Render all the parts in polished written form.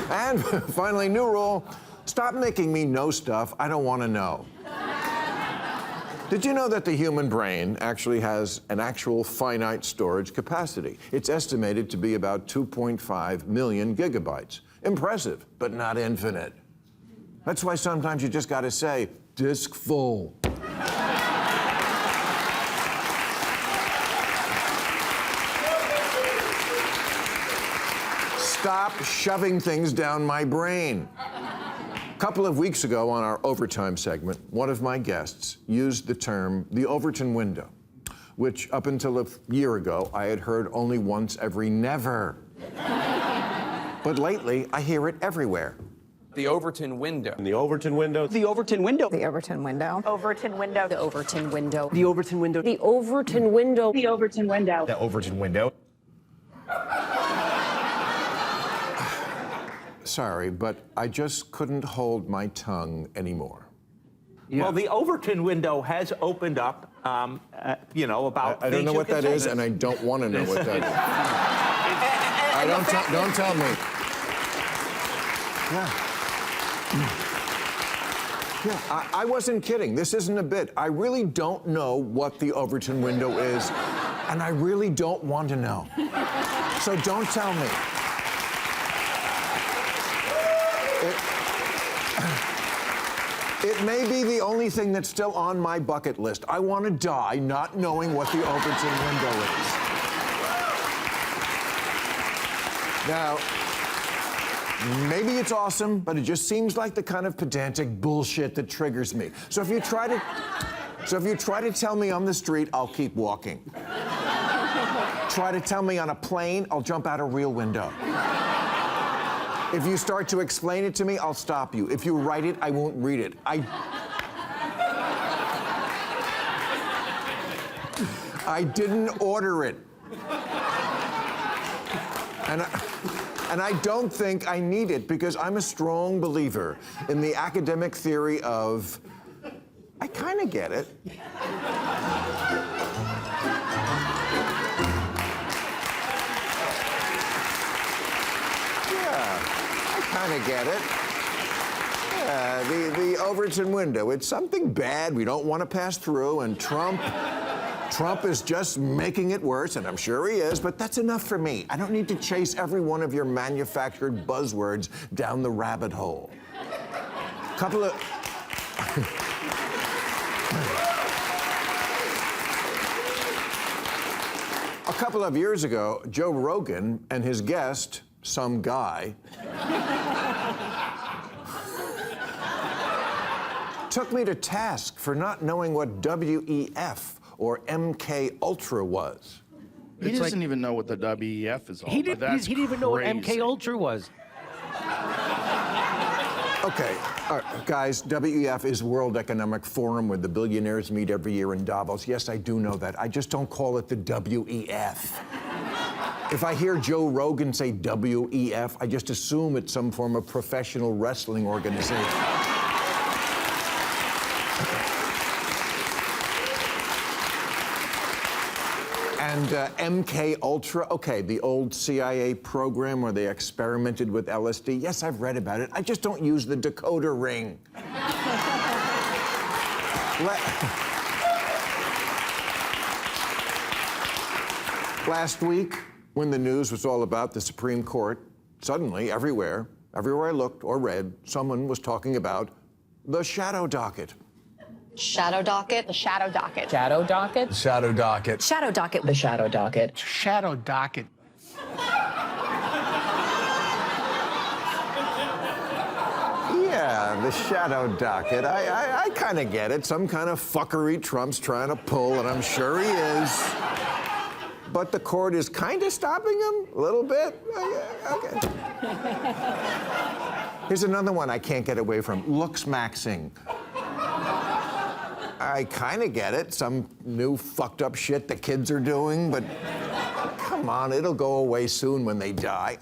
And finally, new rule, stop making me know stuff I don't want to know. Did you know that the human brain actually has an actual finite storage capacity? It's estimated to be about 2.5 million gigabytes. Impressive, but not infinite. That's why sometimes you just gotta say, disk full. Stop shoving things down my brain. A couple of weeks ago on our Overtime segment, one of my guests used the term the Overton window, which up until a year ago, I had heard only once every never. But lately, I hear it everywhere. The Overton window. The Overton window. The Overton window. The Overton window. Overton window. The Overton window. The Overton window. The Overton window. The Overton window. The Overton window. Sorry, but I just couldn't hold my tongue anymore. Yeah. Well, the Overton window has opened up, about I don't know what that is, and I don't want to know what that is. Don't tell me. Yeah, I wasn't kidding. This isn't a bit. I really don't know what the Overton window is, and I really don't want to know. So don't tell me. It may be the only thing that's still on my bucket list. I want to die not knowing what the Overton window is. Now, maybe it's awesome, but it just seems like the kind of pedantic bullshit that triggers me. So if you try to tell me on the street, I'll keep walking. Try to tell me on a plane, I'll jump out a real window. If you start to explain it to me, I'll stop you. If you write it, I won't read it. I didn't order it. And I don't think I need it because I'm a strong believer in the academic theory of, I kind of get it. Kind of get it. The Overton window. It's something bad we don't want to pass through, and Trump is just making it worse, and I'm sure he is, but that's enough for me. I don't need to chase every one of your manufactured buzzwords down the rabbit hole. A couple of years ago, Joe Rogan and his guest, some guy, took me to task for not knowing what WEF or MK Ultra was. He doesn't even know what the WEF is all about. He didn't even know what MK Ultra was. Okay, all right, guys, WEF is World Economic Forum where the billionaires meet every year in Davos. Yes, I do know that. I just don't call it the WEF. If I hear Joe Rogan say WEF, I just assume it's some form of professional wrestling organization. And MK Ultra, okay, the old CIA program where they experimented with LSD. Yes, I've read about it. I just don't use the decoder ring. Last week, when the news was all about the Supreme Court, suddenly, everywhere I looked or read, someone was talking about the shadow docket. Shadow docket. The shadow docket. Shadow docket? Shadow docket. Shadow docket. The shadow docket. Shadow docket. Yeah, the shadow docket. I kind of get it. Some kind of fuckery Trump's trying to pull, and I'm sure he is. But the court is kind of stopping him a little bit. Okay. Here's another one I can't get away from. Looks maxing. I kind of get it. Some new fucked up shit the kids are doing, but come on, it'll go away soon when they die.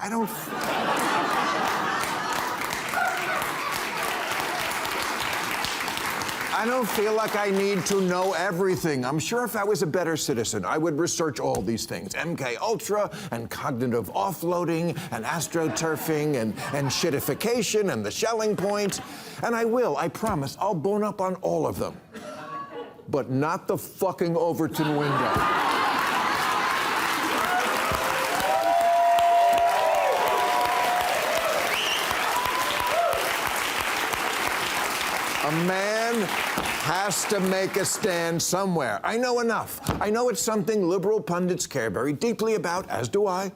I don't feel like I need to know everything. I'm sure if I was a better citizen, I would research all these things. MK Ultra and cognitive offloading and astroturfing and shittification and the Schelling point. And I will, I promise, I'll bone up on all of them. But not the fucking Overton window. A man has to make a stand somewhere. I know enough. I know it's something liberal pundits care very deeply about, as do I,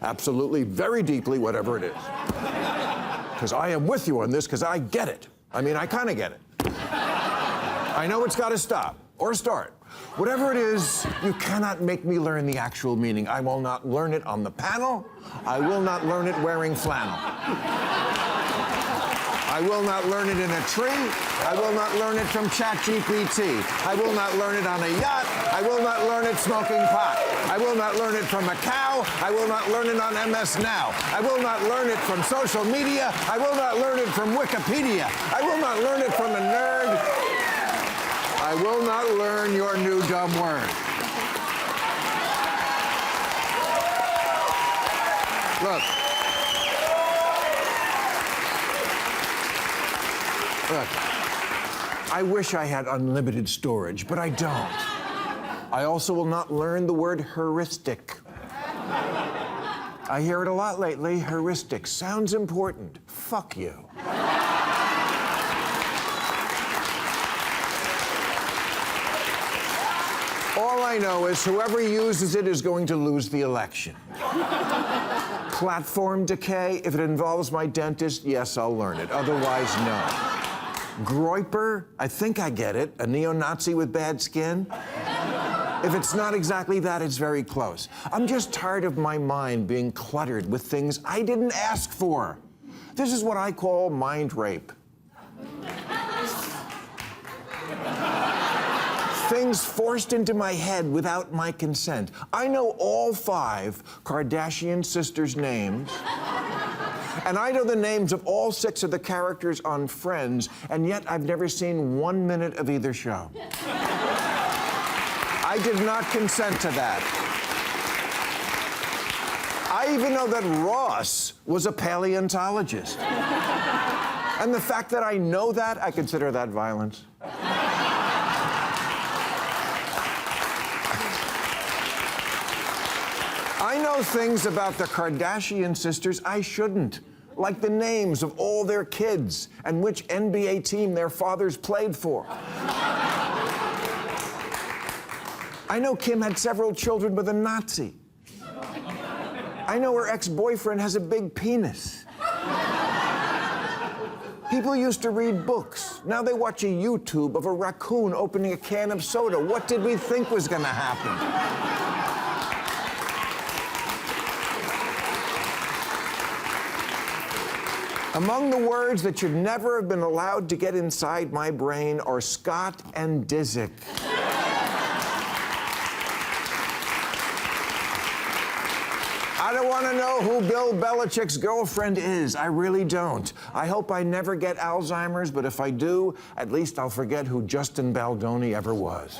absolutely very deeply, whatever it is. Because I am with you on this, because I get it. I mean, I kind of get it. I know it's got to stop, or start. Whatever it is, you cannot make me learn the actual meaning. I will not learn it on the panel. I will not learn it wearing flannel. I will not learn it in a tree. I will not learn it from ChatGPT. I will not learn it on a yacht. I will not learn it smoking pot. I will not learn it from a cow. I will not learn it on MS Now. I will not learn it from social media. I will not learn it from Wikipedia. I will not learn it from a nerd. I will not learn your new dumb word. Look. Look, I wish I had unlimited storage, but I don't. I also will not learn the word heuristic. I hear it a lot lately. Heuristic sounds important. Fuck you. All I know is whoever uses it is going to lose the election. Platform decay, if it involves my dentist, yes, I'll learn it. Otherwise, no. Groiper, I think I get it. A neo-Nazi with bad skin? If it's not exactly that, it's very close. I'm just tired of my mind being cluttered with things I didn't ask for. This is what I call mind rape. Things forced into my head without my consent. I know all 5 Kardashian sisters' names. And I know the names of all 6 of the characters on Friends, and yet I've never seen 1 minute of either show. I did not consent to that. I even know that Ross was a paleontologist. And the fact that I know that, I consider that violence. I know things about the Kardashian sisters I shouldn't, like the names of all their kids and which NBA team their fathers played for. I know Kim had several children with a Nazi. I know her ex-boyfriend has a big penis. People used to read books. Now they watch a YouTube of a raccoon opening a can of soda. What did we think was gonna happen? Among the words that should never have been allowed to get inside my brain are Scott and Disick. I don't want to know who Bill Belichick's girlfriend is. I really don't. I hope I never get Alzheimer's, but if I do, at least I'll forget who Justin Baldoni ever was.